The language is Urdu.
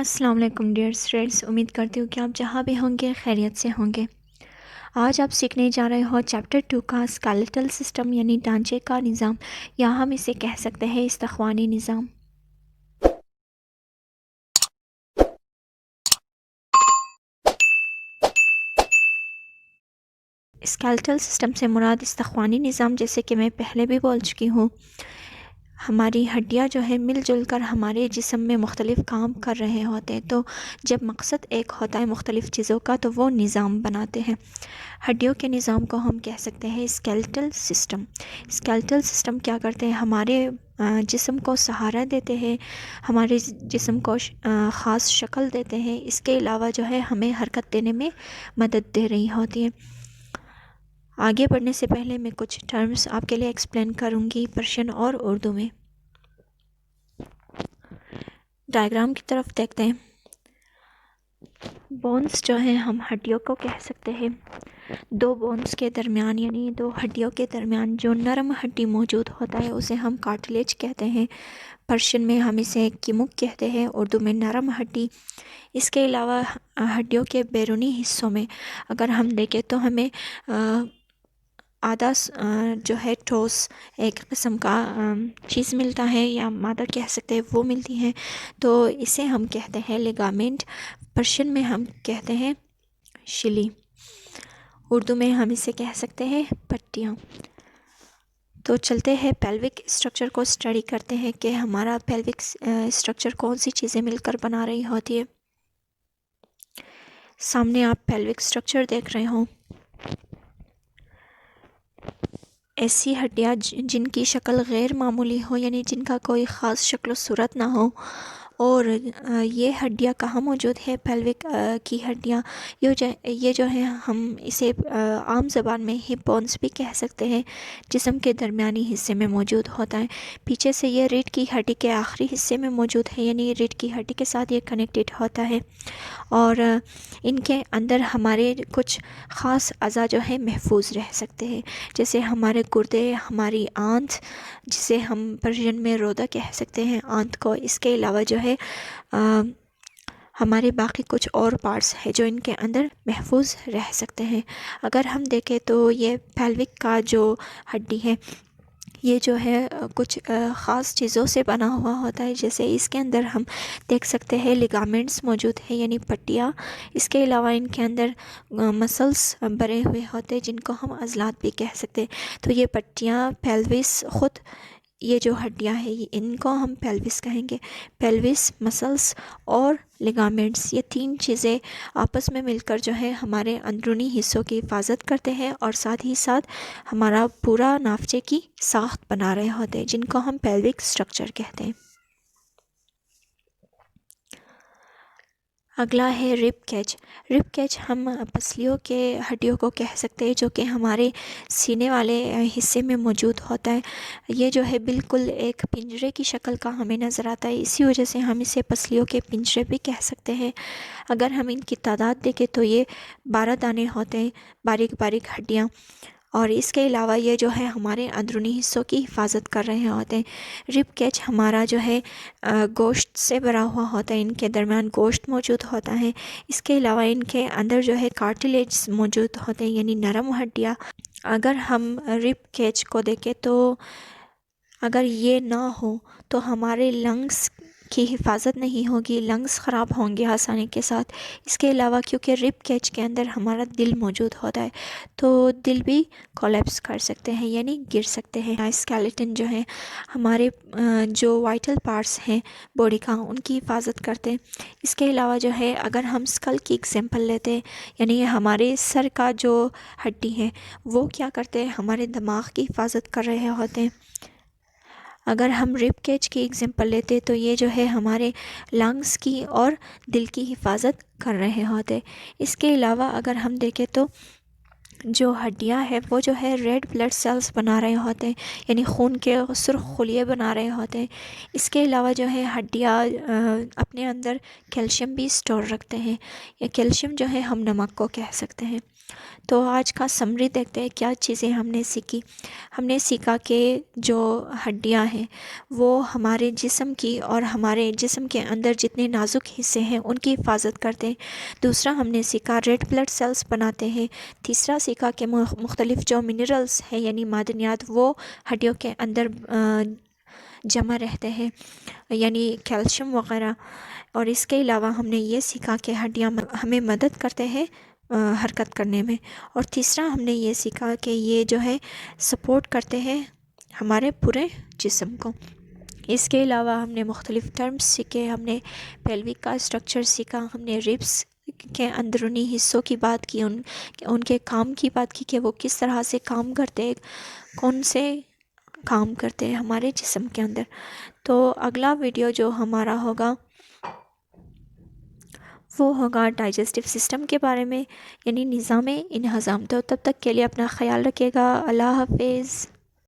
السلام علیکم ڈیئر اسٹوڈینٹس، امید کرتی ہوں کہ آپ جہاں بھی ہوں گے خیریت سے ہوں گے۔ آج آپ سیکھنے جا رہے ہو چیپٹر 2 کا اسکیلیٹل سسٹم یعنی ڈھانچے کا نظام، یا ہم اسے کہہ سکتے ہیں استخوانی نظام۔ اسکیلیٹل سسٹم سے مراد استخوانی نظام، جیسے کہ میں پہلے بھی بول چکی ہوں، ہماری ہڈیاں جو ہے مل جل کر ہمارے جسم میں مختلف کام کر رہے ہوتے ہیں، تو جب مقصد ایک ہوتا ہے مختلف چیزوں کا تو وہ نظام بناتے ہیں۔ ہڈیوں کے نظام کو ہم کہہ سکتے ہیں اسکیلیٹل سسٹم۔ اسکیلیٹل سسٹم کیا کرتے ہیں؟ ہمارے جسم کو سہارا دیتے ہیں، ہمارے جسم کو خاص شکل دیتے ہیں، اس کے علاوہ جو ہے ہمیں حرکت دینے میں مدد دے رہی ہوتی ہے۔ آگے بڑھنے سے پہلے میں کچھ ٹرمز آپ کے لیے ایکسپلین کروں گی پرشین اور اردو میں۔ ڈائیگرام کی طرف دیکھتے ہیں۔ بونز جو ہیں ہم ہڈیوں کو کہہ سکتے ہیں۔ دو بونز کے درمیان یعنی دو ہڈیوں کے درمیان جو نرم ہڈی موجود ہوتا ہے اسے ہم کارٹلیج کہتے ہیں۔ پرشین میں ہم اسے کیمک کہتے ہیں، اردو میں نرم ہڈی۔ اس کے علاوہ ہڈیوں کے بیرونی حصوں میں اگر ہم دیکھیں تو ہمیں آدھا جو ہے ٹھوس ایک قسم کا چیز ملتا ہے، یا مادہ کہہ سکتے ہیں، وہ ملتی ہیں، تو اسے ہم کہتے ہیں لیگامنٹ۔ پرشین میں ہم کہتے ہیں شلی، اردو میں ہم اسے کہہ سکتے ہیں پٹیاں۔ تو چلتے ہیں پیلوک اسٹرکچر کو اسٹڈی کرتے ہیں کہ ہمارا پیلوک اسٹرکچر کون سی چیزیں مل کر بنا رہی ہوتی ہے۔ سامنے آپ پیلوک اسٹرکچر دیکھ رہے ہوں۔ ایسی ہڈیاں جن کی شکل غیر معمولی ہو، یعنی جن کا کوئی خاص شکل و صورت نہ ہو، اور یہ ہڈیاں کہاں موجود ہے؟ پیلوک کی ہڈیاں، یہ جو ہے ہم اسے عام زبان میں ہپ بونز بھی کہہ سکتے ہیں، جسم کے درمیانی حصے میں موجود ہوتا ہے۔ پیچھے سے یہ ریڑھ کی ہڈی کے آخری حصے میں موجود ہے، یعنی ریڑھ کی ہڈی کے ساتھ یہ کنیکٹڈ ہوتا ہے، اور ان کے اندر ہمارے کچھ خاص اعضاء جو ہیں محفوظ رہ سکتے ہیں، جیسے ہمارے گردے، ہماری آنت جسے ہم پرشین میں رودا کہہ سکتے ہیں آنت کو۔ اس کے علاوہ جو ہے ہمارے باقی کچھ اور پارٹس ہیں جو ان کے اندر محفوظ رہ سکتے ہیں۔ اگر ہم دیکھیں تو یہ پیلوک کا جو ہڈی ہے یہ جو ہے کچھ خاص چیزوں سے بنا ہوا ہوتا ہے، جیسے اس کے اندر ہم دیکھ سکتے ہیں لیگامنٹس موجود ہیں یعنی پٹیاں۔ اس کے علاوہ ان کے اندر مسلس بھرے ہوئے ہوتے ہیں جن کو ہم عضلات بھی کہہ سکتے ہیں۔ تو یہ پٹیاں، پیلوس خود، یہ جو ہڈیاں ہیں ان کو ہم پیلوس کہیں گے۔ پیلوس، مسلس اور لیگامنٹس، یہ تین چیزیں آپس میں مل کر جو ہے ہمارے اندرونی حصوں کی حفاظت کرتے ہیں، اور ساتھ ہی ساتھ ہمارا پورا نافچے کی ساخت بنا رہے ہوتے ہیں، جن کو ہم پیلوک اسٹرکچر کہتے ہیں۔ اگلا ہے رب کیج۔ رب کیج ہم پسلیوں کے ہڈیوں کو کہہ سکتے ہیں، جو کہ ہمارے سینے والے حصے میں موجود ہوتا ہے۔ یہ جو ہے بالکل ایک پنجرے کی شکل کا ہمیں نظر آتا ہے، اسی وجہ سے ہم اسے پسلیوں کے پنجرے بھی کہہ سکتے ہیں۔ اگر ہم ان کی تعداد دیکھیں تو یہ 12 دانے ہوتے ہیں، باریک باریک ہڈیاں، اور اس کے علاوہ یہ جو ہے ہمارے اندرونی حصوں کی حفاظت کر رہے ہوتے ہیں۔ رب کیج ہمارا جو ہے گوشت سے بھرا ہوا ہوتا ہے، ان کے درمیان گوشت موجود ہوتا ہے۔ اس کے علاوہ ان کے اندر جو ہے کارٹلیج موجود ہوتے ہیں یعنی نرم ہڈیاں۔ اگر ہم رب کیج کو دیکھیں تو اگر یہ نہ ہو تو ہمارے لنگس کی حفاظت نہیں ہوگی، لنگس خراب ہوں گے آسانی کے ساتھ۔ اس کے علاوہ کیونکہ رب کیج کے اندر ہمارا دل موجود ہوتا ہے تو دل بھی کولیپس کر سکتے ہیں یعنی گر سکتے ہیں۔ اسکیلیٹن جو ہے ہمارے جو وائٹل پارٹس ہیں باڈی کا، ان کی حفاظت کرتے ہیں۔ اس کے علاوہ جو ہے اگر ہم اسکل کی ایگزامپل لیتے ہیں، یعنی ہمارے سر کا جو ہڈی ہے وہ کیا کرتے ہیں؟ ہمارے دماغ کی حفاظت کر رہے ہوتے ہیں۔ اگر ہم رب کیج کی ایگزامپل لیتے تو یہ جو ہے ہمارے لنگس کی اور دل کی حفاظت کر رہے ہوتے۔ اس کے علاوہ اگر ہم دیکھیں تو جو ہڈیاں ہیں وہ جو ہے ریڈ بلڈ سیلز بنا رہے ہوتے ہیں، یعنی خون کے سرخ خلیے بنا رہے ہوتے ہیں۔ اس کے علاوہ جو ہے ہڈیاں اپنے اندر کیلشیم بھی سٹور رکھتے ہیں، یا کیلشیم جو ہے ہم نمک کو کہہ سکتے ہیں۔ تو آج کا سمری دیکھتے ہیں کیا چیزیں ہم نے سیکھی۔ ہم نے سیکھا کہ جو ہڈیاں ہیں وہ ہمارے جسم کی اور ہمارے جسم کے اندر جتنے نازک حصے ہیں ان کی حفاظت کرتے ہیں۔ دوسرا ہم نے سیکھا ریڈ بلڈ سیلز بناتے ہیں۔ تیسرا سیکھا کہ مختلف جو منرلز ہیں یعنی معدنیات وہ ہڈیوں کے اندر جمع رہتے ہیں، یعنی کیلشیم وغیرہ۔ اور اس کے علاوہ ہم نے یہ سیکھا کہ ہڈیاں ہمیں مدد کرتے ہیں حرکت کرنے میں۔ اور تیسرا ہم نے یہ سیکھا کہ یہ جو ہے سپورٹ کرتے ہیں ہمارے پورے جسم کو۔ اس کے علاوہ ہم نے مختلف ٹرمز سیکھے، ہم نے پیلوک کا اسٹرکچر سیکھا، ہم نے ریبس کے اندرونی حصوں کی بات کی، ان کے کام کی بات کی کہ وہ کس طرح سے کام کرتے، کون سے کام کرتے ہیں ہمارے جسم کے اندر۔ تو اگلا ویڈیو جو ہمارا ہوگا وہ ہوگا ڈائجسٹو سسٹم کے بارے میں، یعنی نظام انہضام۔ تو تب تک کے لیے اپنا خیال رکھیے گا۔ اللہ حافظ۔